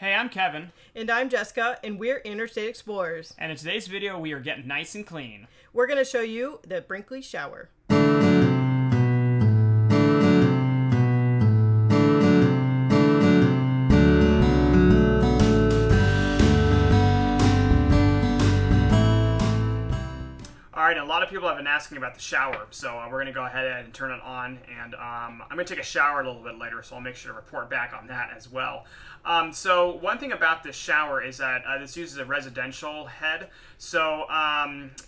Hey, I'm Kevin. And I'm Jessica, and we're Interstate Explorers. And in today's video, we are getting nice and clean. We're going to show you the Brinkley shower. Alright, a lot of people have been asking about the shower, so we're going to go ahead and turn it on, and I'm going to take a shower a little bit later, so I'll make sure to report back on that as well. So one thing about this shower is that this uses a residential head, so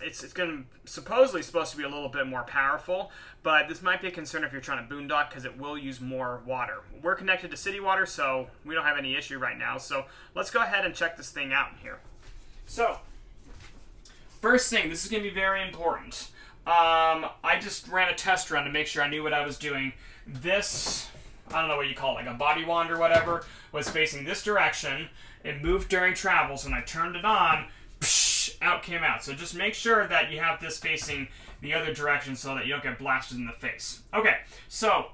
it's going to supposedly supposed to be a little bit more powerful, but this might be a concern if you're trying to boondock because it will use more water. We're connected to city water, so we don't have any issue right now, so let's go ahead and check this thing out here. So, first thing, this is going to be very important. I just ran a test run to make sure I knew what I was doing. This, I don't know what you call it, like a body wand or whatever, was facing this direction. It moved during travel, so when I turned it on, psh, out came out. So just make sure that you have this facing the other direction so that you don't get blasted in the face. Okay, so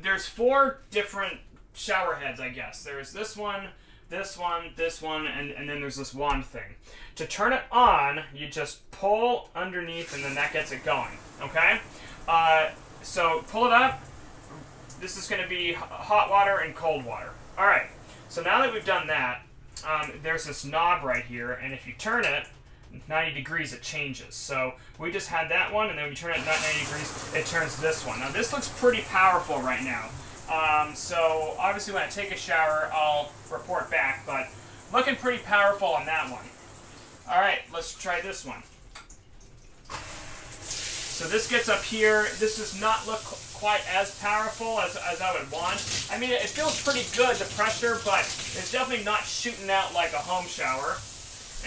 there's 4 different shower heads, I guess. There's this one, this one, this one, and then there's this wand thing. To turn it on, you just pull underneath and then that gets it going, okay? So pull it up. This is going to be hot water and cold water. Alright, so now that we've done that, there's this knob right here, and if you turn it 90 degrees, it changes. So we just had that one, and then when you turn it 90 degrees, it turns this one. Now this looks pretty powerful right now. So obviously when I take a shower, I'll report back, but looking pretty powerful on that one. Alright, let's try this one. So this gets up here. This does not look quite as powerful as I would want. I mean, it feels pretty good, the pressure, but it's definitely not shooting out like a home shower.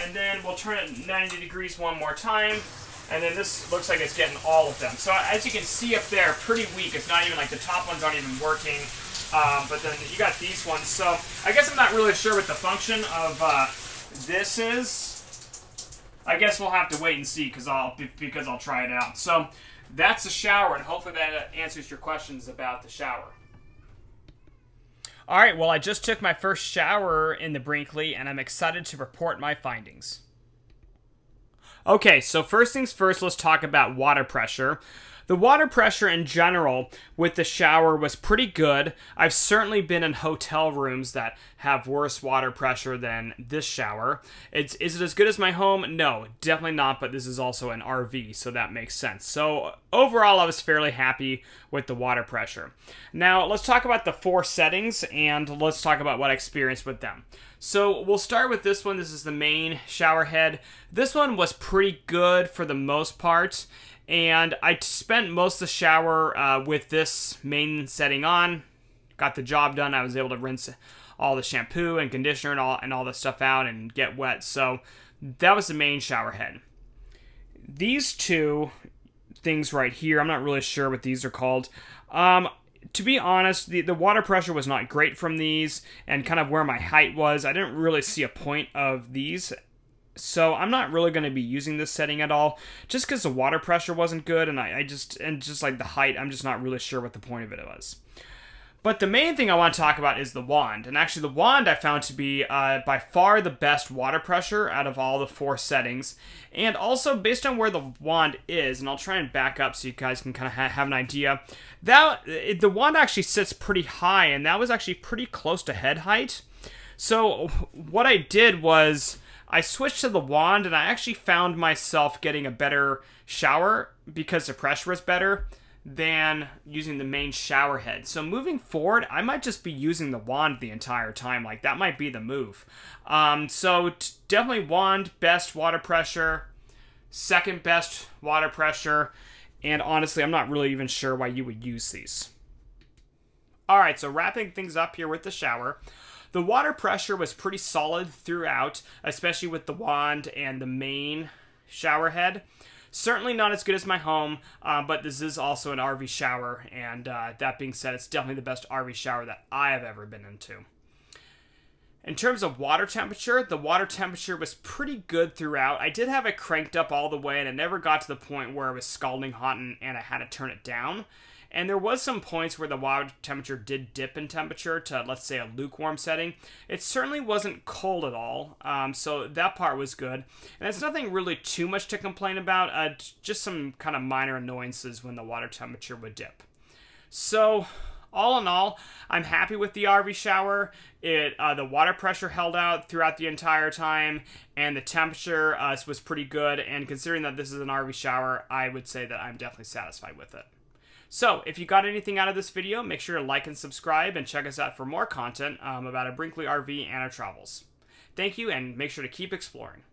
And then we'll turn it 90 degrees one more time. And then this looks like it's getting all of them. So as you can see up there, pretty weak. It's not even like the top ones aren't even working. But then you got these ones. So I guess I'm not really sure what the function of this is. I guess we'll have to wait and see because I'll try it out. So that's the shower, and hopefully that answers your questions about the shower. All right, well, I just took my first shower in the Brinkley, and I'm excited to report my findings. Okay, so first things first, let's talk about water pressure. The water pressure in general with the shower was pretty good. I've certainly been in hotel rooms that have worse water pressure than this shower. Is it as good as my home? No, definitely not, but this is also an RV, so that makes sense. So overall, I was fairly happy with the water pressure. Now, let's talk about the 4 settings, and let's talk about what I experienced with them. So we'll start with this one. This is the main shower head. This one was pretty good for the most part. And I spent most of the shower with this main setting on. Got the job done. I was able to rinse all the shampoo and conditioner and all the stuff out and get wet. So that was the main shower head. These 2 things right here, I'm not really sure what these are called. To be honest, the water pressure was not great from these, and kind of where my height was, I didn't really see a point of these. So I'm not really going to be using this setting at all, just because the water pressure wasn't good, and just like the height, I'm just not really sure what the point of it was. But the main thing I want to talk about is the wand, and actually the wand I found to be by far the best water pressure out of all the 4 settings, and also based on where the wand is, and I'll try and back up so you guys can kind of have an idea, the wand actually sits pretty high, and that was actually pretty close to head height. So what I did was I switched to the wand, and I actually found myself getting a better shower because the pressure was better than using the main shower head. So moving forward, I might just be using the wand the entire time. Like, that might be the move. So definitely wand, best water pressure, second best water pressure, and honestly, I'm not really even sure why you would use these. Alright, so wrapping things up here with the shower. The water pressure was pretty solid throughout, especially with the wand and the main shower head. Certainly not as good as my home, but this is also an RV shower, and that being said, it's definitely the best RV shower that I have ever been into. In terms of water temperature, the water temperature was pretty good throughout. I did have it cranked up all the way, and it never got to the point where it was scalding hot and I had to turn it down. And there was some points where the water temperature did dip in temperature to, let's say, a lukewarm setting. It certainly wasn't cold at all, so that part was good. And it's nothing really too much to complain about, just some kind of minor annoyances when the water temperature would dip. So, all in all, I'm happy with the RV shower. The water pressure held out throughout the entire time, and the temperature was pretty good. And considering that this is an RV shower, I would say that I'm definitely satisfied with it. So, if you got anything out of this video, make sure to like and subscribe, and check us out for more content about a Brinkley RV and our travels. Thank you, and make sure to keep exploring.